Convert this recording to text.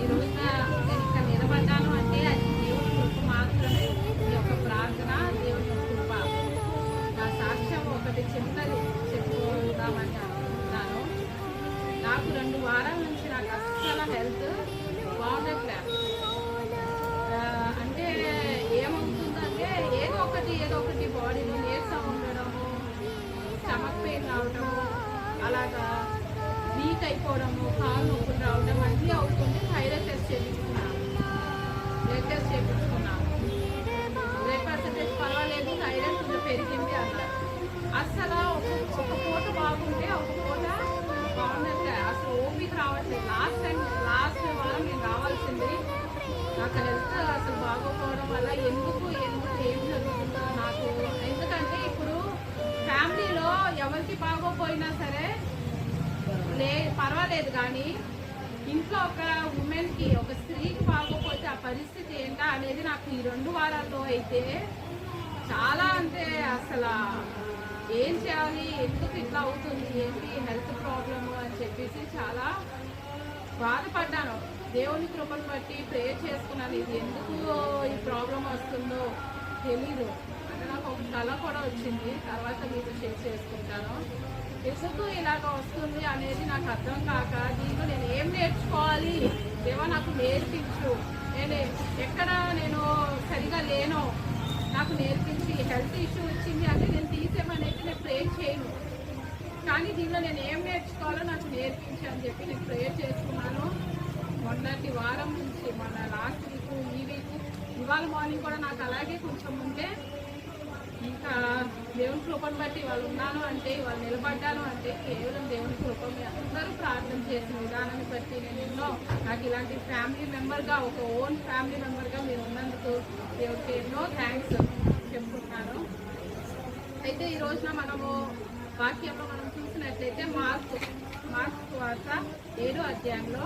ఈ రోజున నేను ఇక్కడ నిలబడ్డాను అంటే అది దేవుని కృప మాత్రమే. ఈ యొక్క ప్రార్థన దేవుని యొక్క కృప. నా సాక్ష్యం ఒకటి చిన్నది చెప్పుకుందామని అనుకుంటున్నాను. నాకు 2 వారాల నుంచి నాకు అస్సలు హెల్త్ బాగుండట్లేదు. అంటే ఏమవుతుందంటే ఏదో ఒకటి బాడీలో నీరసం ఉండడము, స్టమక్ పెయిన్ రావడము, అలాగా వీక్ అయిపోవడము, కాలు నొప్పులు రావడం అన్నీ అవుతుంది. థైరాయిడ్ టెస్ట్ చేయించుకున్నాను, బ్లడ్ టెస్ట్ చేయించుకున్నాను. బ్లడ్ పర్సెంటేజ్ పర్వాలేదు, థైరాయిడ్ కొంచెం పెరిగింది అన్నారు. అస్సలు ఒక పూట బాగుంటే ఒక పూట బాగున్నట్లే, అసలు ఓపిక రావట్లేదు. లాస్ట్ వారం నేను రావాల్సింది. నాకు హెల్త్ అసలు బాగోపోవడం వల్ల ఎందుకు ఏం జరుగుతుందో నాకు. ఎందుకంటే ఇప్పుడు ఫ్యామిలీలో ఎవరికి బాగోపోయినా సరే పర్వాలేదు, కానీ ఇంట్లో ఒక ఉమెన్కి, ఒక స్త్రీకి బాగోపోతే ఆ పరిస్థితి ఏంటా అనేది నాకు ఈ 2 వారాల్లో అయితే చాలా, అంటే అసలు ఏం చేయాలి, ఎందుకు ఇట్లా అవుతుంది, ఏంటి హెల్త్ ప్రాబ్లము అని చెప్పేసి చాలా బాధపడ్డాను. దేవుని కృపను బట్టి ప్రేయర్ చేసుకున్నాను. ఇది ఎందుకు ఈ ప్రాబ్లం వస్తుందో తెలీదు. అంటే నాకు ఒక కళ కూడా వచ్చింది, తర్వాత మీతో షేర్ చేసుకుంటాను. ఎందుకు ఇలాగ వస్తుంది అనేది నాకు అర్థం కాక దీంట్లో నేను ఏం నేర్చుకోవాలి, దేవా నాకు నేర్పించు, ఎక్కడ నేను సరిగా లేనో నాకు నేర్పించి. హెల్త్ ఇష్యూ వచ్చింది అంటే నేను తీసేమనేది నేను ప్రేయర్ చేయను, కానీ దీనిలో నేను ఏం నేర్చుకోవాలో నాకు నేర్పించి అని చెప్పి నేను ప్రేయర్ చేసుకున్నాను. మొన్నటి వారం నుంచి, మొన్న లాస్ట్ వీక్, ఈ వీక్, ఇవాళ మార్నింగ్ కూడా నాకు అలాగే కొంచెం ఉంటే, ఇంకా దేవుని కృపను బట్టి వాళ్ళు ఉన్నాను అంటే, వాళ్ళు నిలబడ్డాను అంటే కేవలం దేవుని కృప. మీ అందరూ ప్రార్థన చేసిన విధానాన్ని బట్టి నేను నాకు ఇలాంటి ఫ్యామిలీ మెంబర్గా, ఒక ఓన్ ఫ్యామిలీ మెంబర్గా మీరు ఉన్నందుకు దేవుడికి ఎన్నో థ్యాంక్స్ చెప్పుకుంటున్నాను. అయితే ఈ రోజున మనము వాక్యంలో మనం చూసినట్లయితే మార్కు వార్త 7వ అధ్యాయంలో